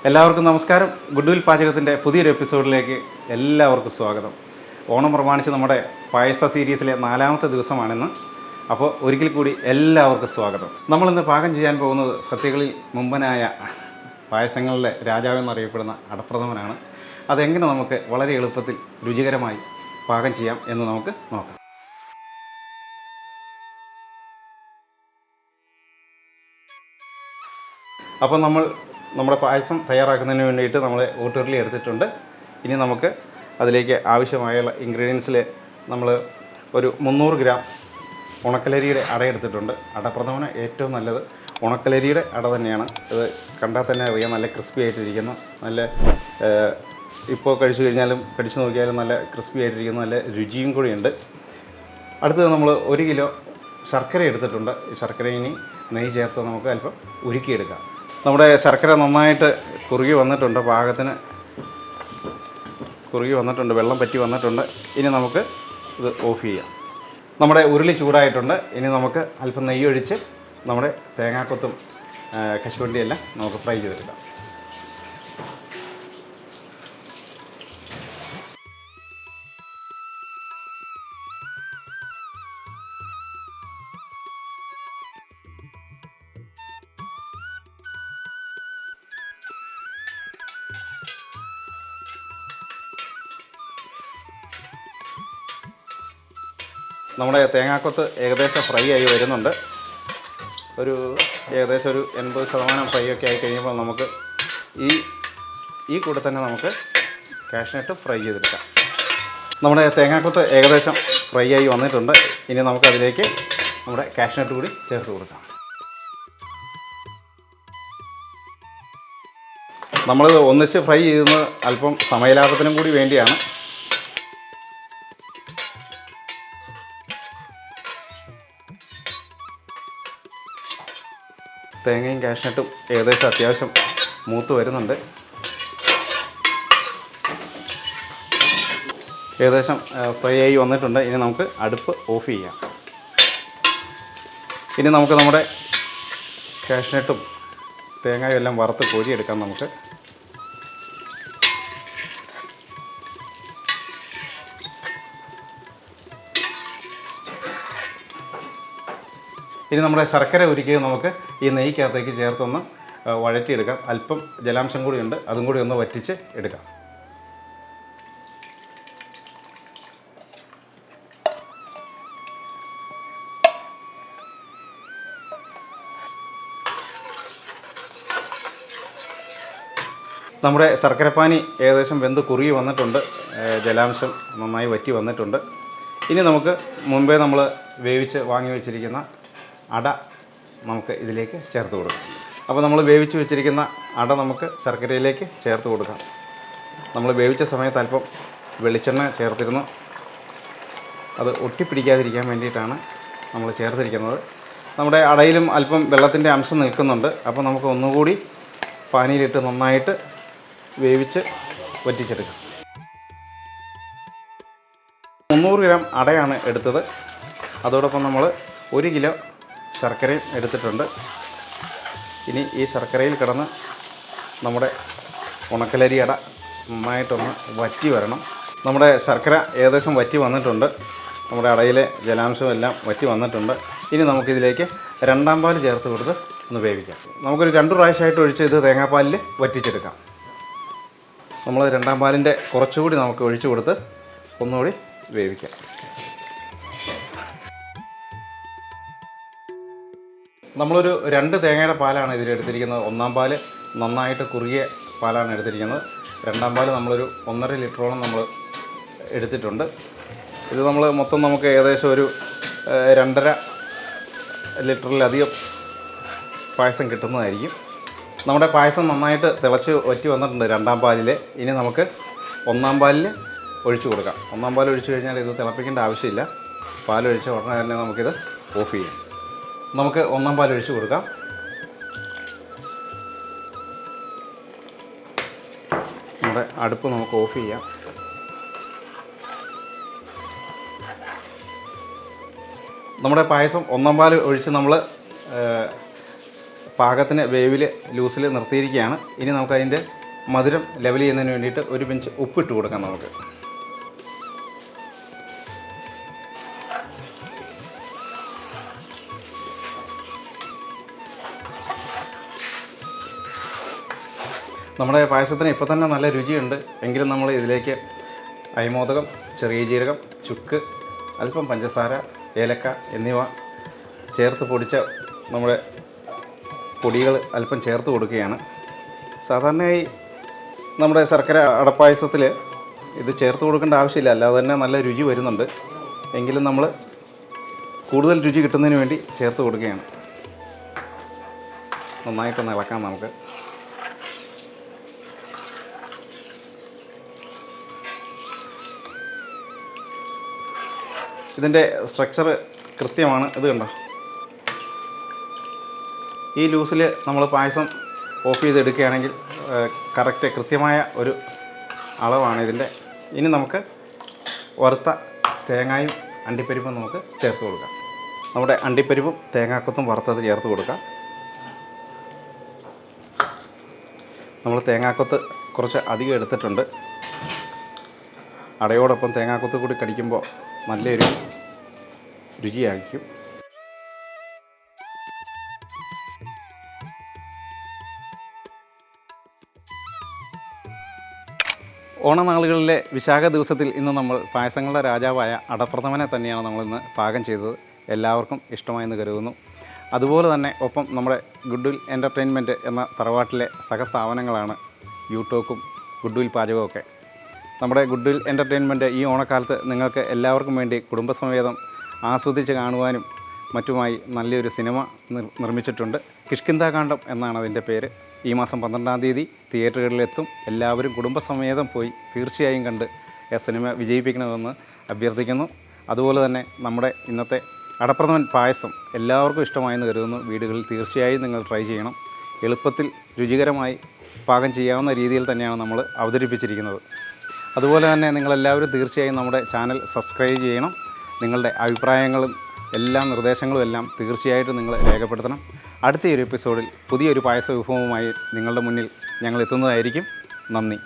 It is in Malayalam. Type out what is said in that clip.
എല്ലാവർക്കും നമസ്കാരം. ഗുഡ് വിൽ പാചകത്തിൻ്റെ പുതിയൊരു എപ്പിസോഡിലേക്ക് എല്ലാവർക്കും സ്വാഗതം. ഓണം പ്രമാണിച്ച് നമ്മുടെ പായസ സീരീസിലെ 4ാമത്തെ ദിവസമാണിന്ന്. അപ്പോൾ ഒരിക്കൽ കൂടി എല്ലാവർക്കും സ്വാഗതം. നമ്മളിന്ന് പാകം ചെയ്യാൻ പോകുന്നത് സത്യകളിൽ മുമ്പനായ പായസങ്ങളിലെ രാജാവെന്നറിയപ്പെടുന്ന അടപ്രഥമനാണ്. അതെങ്ങനെ നമുക്ക് വളരെ എളുപ്പത്തിൽ രുചികരമായി പാകം ചെയ്യാം എന്ന് നമുക്ക് നോക്കാം. അപ്പോൾ നമ്മുടെ പായസം തയ്യാറാക്കുന്നതിന് വേണ്ടിയിട്ട് നമ്മൾ ഊട്ടുരുളി എടുത്തിട്ടുണ്ട്. ഇനി നമുക്ക് അതിലേക്ക് ആവശ്യമായുള്ള ഇൻഗ്രീഡിയൻസിൽ നമ്മൾ ഒരു 300 ഗ്രാം ഉണക്കലരിയുടെ അട എടുത്തിട്ടുണ്ട്. അടപ്രഥമന് ഏറ്റവും നല്ലത് ഉണക്കലരിയുടെ അട തന്നെയാണ്. ഇത് കണ്ടാൽ തന്നെ അറിയാം, നല്ല ക്രിസ്പി ആയിട്ടിരിക്കുന്നു. നല്ല ഇപ്പോൾ കടിച്ചു നോക്കിയാലും നല്ല ക്രിസ്പി ആയിട്ടിരിക്കുന്നു, നല്ല രുചിയും കൂടിയുണ്ട്. അടുത്തത് നമ്മൾ 1 കിലോ ശർക്കര എടുത്തിട്ടുണ്ട്. ഈ ശർക്കര ഇനി നെയ്യ് ചേർത്ത് നമുക്ക് അല്പം ഉരുക്കിയെടുക്കാം. നമ്മുടെ ശർക്കര നന്നായിട്ട് കുറുകി വന്നിട്ടുണ്ട്, പാകത്തിന് കുറുകി വന്നിട്ടുണ്ട്, വെള്ളം പറ്റി വന്നിട്ടുണ്ട്. ഇനി നമുക്ക് ഇത് ഓഫ് ചെയ്യാം. നമ്മുടെ ഉരുളി ചൂടായിട്ടുണ്ട്. ഇനി നമുക്ക് അല്പം നെയ്യ് ഒഴിച്ച് നമ്മുടെ തേങ്ങാക്കൊത്തും കശുവണ്ടിയെല്ലാം നമുക്ക് ഫ്രൈ ചെയ്തെടുക്കാം. നമ്മുടെ തേങ്ങാക്കൊത്ത് ഏകദേശം ഫ്രൈ ആയി വരുന്നുണ്ട്. ഏകദേശം ഒരു 80% ഫ്രൈ ഒക്കെ ആയി കഴിയുമ്പോൾ നമുക്ക് ഈ കൂടെ തന്നെ നമുക്ക് കാഷ്നട്ട് ഫ്രൈ ചെയ്തെടുക്കാം. നമ്മുടെ തേങ്ങാക്കൊത്ത് ഏകദേശം ഫ്രൈ ആയി വന്നിട്ടുണ്ട്. ഇനി നമുക്കതിലേക്ക് നമ്മുടെ കാഷ്നട്ട് കൂടി ചേർത്ത് കൊടുക്കാം. നമ്മളിത് ഒന്നിച്ച് ഫ്രൈ ചെയ്യുന്നത് അല്പം സമയലാഭത്തിനും കൂടി വേണ്ടിയാണ്. തേങ്ങയും കാഷ്നട്ടും ഏകദേശം അത്യാവശ്യം മൂത്ത് വരുന്നുണ്ട്. ഏകദേശം ഫ്രൈ ആയി വന്നിട്ടുണ്ട്. ഇനി നമുക്ക് അടുപ്പ് ഓഫ് ചെയ്യാം. ഇനി നമുക്ക് നമ്മുടെ കാഷ്നട്ടും തേങ്ങയും എല്ലാം വറുത്ത് കോരിയെടുക്കാം. നമുക്ക് ഇനി നമ്മുടെ ശർക്കര ഉരുക്കിയത് നമുക്ക് ഈ നെയ്ക്കകത്തേക്ക് ചേർത്തൊന്ന് വഴറ്റിയെടുക്കാം. അല്പം ജലാംശം കൂടിയുണ്ട്, അതും കൂടി ഒന്ന് വറ്റിച്ച് എടുക്കാം. നമ്മുടെ ശർക്കരപ്പാനി ഏകദേശം വെന്ത് കുറുകി വന്നിട്ടുണ്ട്, ജലാംശം നന്നായി വറ്റി വന്നിട്ടുണ്ട്. ഇനി നമുക്ക് മുൻപേ നമ്മൾ വേവിച്ച് വാങ്ങി വെച്ചിരിക്കുന്ന അട നമുക്ക് ഇതിലേക്ക് ചേർത്ത് കൊടുക്കാം. അപ്പോൾ നമ്മൾ വേവിച്ച് വെച്ചിരിക്കുന്ന അട നമുക്ക് ശർക്കരയിലേക്ക് ചേർത്ത് കൊടുക്കാം. നമ്മൾ വേവിച്ച സമയത്ത് അല്പം വെളിച്ചെണ്ണ ചേർത്തിരുന്നു. അത് ഒട്ടിപ്പിടിക്കാതിരിക്കാൻ വേണ്ടിയിട്ടാണ് നമ്മൾ ചേർത്തിരിക്കുന്നത്. നമ്മുടെ അടയിലും അല്പം വെള്ളത്തിൻ്റെ അംശം നിൽക്കുന്നുണ്ട്. അപ്പോൾ നമുക്ക് ഒന്നുകൂടി പാനിയിലിട്ട് നന്നായിട്ട് വേവിച്ച് വറ്റിച്ചെടുക്കാം. 300 ഗ്രാം അടയാണ് എടുത്തത്. അതോടൊപ്പം നമ്മൾ 1 കിലോ ശർക്കരയും എടുത്തിട്ടുണ്ട്. ഇനി ഈ ശർക്കരയിൽ കിടന്ന് നമ്മുടെ ഉണക്കലരി അട നന്നായിട്ടൊന്ന് വറ്റി വരണം. നമ്മുടെ ശർക്കര ഏകദേശം വറ്റി വന്നിട്ടുണ്ട്. നമ്മുടെ അടയിലെ ജലാംശമെല്ലാം വറ്റി വന്നിട്ടുണ്ട്. ഇനി നമുക്കിതിലേക്ക് 2ാം പാൽ ചേർത്ത് കൊടുത്ത് ഒന്ന് വേവിക്കാം. നമുക്കൊരു 2 പ്രാവശ്യമായിട്ട് ഒഴിച്ച് ഇത് തേങ്ങാപ്പാലിൽ വറ്റിച്ചെടുക്കാം. നമ്മൾ 2ാം പാലിൻ്റെ കുറച്ചുകൂടി നമുക്ക് ഒഴിച്ചു കൊടുത്ത് ഒന്നുകൂടി വേവിക്കാം. നമ്മളൊരു 2 തേങ്ങയുടെ പാലാണ് ഇതിലെടുത്തിരിക്കുന്നത്. 1ാം പാൽ നന്നായിട്ട് കുറുകിയ പാലാണ് എടുത്തിരിക്കുന്നത്. 2ാം പാൽ നമ്മളൊരു 1.5 ലിറ്ററോളം നമ്മൾ എടുത്തിട്ടുണ്ട്. ഇത് നമ്മൾ മൊത്തം നമുക്ക് ഏകദേശം ഒരു 2.5 ലിറ്ററിലധികം പായസം കിട്ടുന്നതായിരിക്കും. നമ്മുടെ പായസം നന്നായിട്ട് തിളച്ച് വറ്റി വന്നിട്ടുണ്ട് 2ാം പാലിൽ. ഇനി നമുക്ക് 1ാം പാലിൽ ഒഴിച്ചു കൊടുക്കാം. 1ാം പാൽ ഒഴിച്ചു കഴിഞ്ഞാൽ ഇത് തിളപ്പിക്കേണ്ട ആവശ്യമില്ല. പാലൊഴിച്ച ഉടനെ തന്നെ നമുക്കിത് ഓഫ് ചെയ്യാം. നമുക്ക് 1ാം പാൽ ഒഴിച്ചു കൊടുക്കാം. നമ്മുടെ അടുപ്പ് നമുക്ക് ഓഫ് ചെയ്യാം. നമ്മുടെ പായസം 1ാം പാൽ ഒഴിച്ച് നമ്മൾ പാകത്തിന് വേവിൽ ലൂസിൽ നിർത്തിയിരിക്കുകയാണ്. ഇനി നമുക്കതിൻ്റെ മധുരം ലെവൽ ചെയ്യുന്നതിന് വേണ്ടിയിട്ട് ഒരു പിഞ്ച് ഉപ്പിട്ട് കൊടുക്കാം. നമുക്ക് നമ്മുടെ പായസത്തിന് ഇപ്പോൾ തന്നെ നല്ല രുചിയുണ്ട്. എങ്കിലും നമ്മൾ ഇതിലേക്ക് അയമോദകം, ചെറിയ ജീരകം, ചുക്ക്, അല്പം പഞ്ചസാര, ഏലക്ക എന്നിവ ചേർത്ത് പൊടിച്ച നമ്മുടെ പൊടികൾ അല്പം ചേർത്ത് കൊടുക്കുകയാണ്. സാധാരണയായി നമ്മുടെ ശർക്കര അടപ്പായസത്തിൽ ഇത് ചേർത്ത് കൊടുക്കേണ്ട ആവശ്യമില്ല, അല്ലാതെ തന്നെ നല്ല രുചി വരുന്നുണ്ട്. എങ്കിലും നമ്മൾ കൂടുതൽ രുചി കിട്ടുന്നതിന് വേണ്ടി ചേർത്ത് കൊടുക്കുകയാണ്. നന്നായിട്ടൊന്ന് ഇളക്കാം നമുക്ക്. ഇതിൻ്റെ സ്ട്രക്ചർ കൃത്യമാണ്. ഇത് കണ്ടോ, ഈ ലൂസിൽ നമ്മൾ പായസം ഓഫ് ചെയ്തെടുക്കുകയാണെങ്കിൽ കറക്റ്റ് കൃത്യമായ ഒരു അളവാണ് ഇതിൻ്റെ. ഇനി നമുക്ക് വറുത്ത തേങ്ങയും അണ്ടിപ്പരിപ്പും നമുക്ക് ചേർത്ത് കൊടുക്കാം. നമ്മുടെ അണ്ടിപ്പരിപ്പും തേങ്ങാക്കൊത്തും വറുത്തത് ചേർത്ത് കൊടുക്കാം. നമ്മൾ തേങ്ങാക്കൊത്ത് കുറച്ച് അധികം എടുത്തിട്ടുണ്ട്. അടയോടൊപ്പം തേങ്ങാക്കൊത്ത് കൂടി കടിക്കുമ്പോൾ നല്ലൊരു രുചിയായിരിക്കും. ഓണനാളുകളിലെ വിശാഖ ദിവസത്തിൽ ഇന്ന് നമ്മൾ പായസങ്ങളുടെ രാജാവായ അടപ്രഥമനെ തന്നെയാണ് നമ്മളിന്ന് പാകം ചെയ്തത്. എല്ലാവർക്കും ഇഷ്ടമായെന്ന് കരുതുന്നു. അതുപോലെ തന്നെ ഒപ്പം നമ്മുടെ ഗുഡ്വിൽ എൻ്റർടൈൻമെൻറ്റ് എന്ന തറവാട്ടിലെ സഹസ്ഥാപനങ്ങളാണ് യൂട്യൂബും ഗുഡ്വിൽ പാചകമൊക്കെ. നമ്മുടെ ഗുഡ്വിൽ എൻ്റർടൈൻമെൻറ്റ് ഈ ഓണക്കാലത്ത് നിങ്ങൾക്ക് എല്ലാവർക്കും വേണ്ടി കുടുംബസമേതം ആസ്വദിച്ച് കാണുവാനും മറ്റുമായി നല്ലൊരു സിനിമ നിർമ്മിച്ചിട്ടുണ്ട്. കിഷ്കിന്ധാകാന്ഡം എന്നാണ് അതിൻ്റെ പേര്. ഈ മാസം 12-ാം തീയതി തിയേറ്ററുകളിലെത്തും. എല്ലാവരും കുടുംബസമേതം പോയി തീർച്ചയായും കണ്ട് സിനിമ വിജയിപ്പിക്കണമെന്ന് അഭ്യർത്ഥിക്കുന്നു. അതുപോലെ തന്നെ നമ്മുടെ ഇന്നത്തെ അടപ്രഥമൻ പായസം എല്ലാവർക്കും ഇഷ്ടമായെന്ന് കരുതുന്നു. വീടുകളിൽ തീർച്ചയായും നിങ്ങൾ ട്രൈ ചെയ്യണം. എളുപ്പത്തിൽ രുചികരമായി പാകം ചെയ്യാവുന്ന രീതിയിൽ തന്നെയാണ് നമ്മൾ അവതരിപ്പിച്ചിരിക്കുന്നത്. അതുപോലെ തന്നെ നിങ്ങളെല്ലാവരും തീർച്ചയായും നമ്മുടെ ചാനൽ സബ്സ്ക്രൈബ് ചെയ്യണം. നിങ്ങളുടെ അഭിപ്രായങ്ങളും നിർദ്ദേശങ്ങളും എല്ലാം തീർച്ചയായിട്ടും നിങ്ങൾ രേഖപ്പെടുത്തണം. അടുത്ത ഒരു എപ്പിസോഡിൽ പുതിയൊരു പായസ വിഭവവുമായി നിങ്ങളുടെ മുന്നിൽ ഞങ്ങൾ എത്തുന്നതായിരിക്കും. നന്ദി.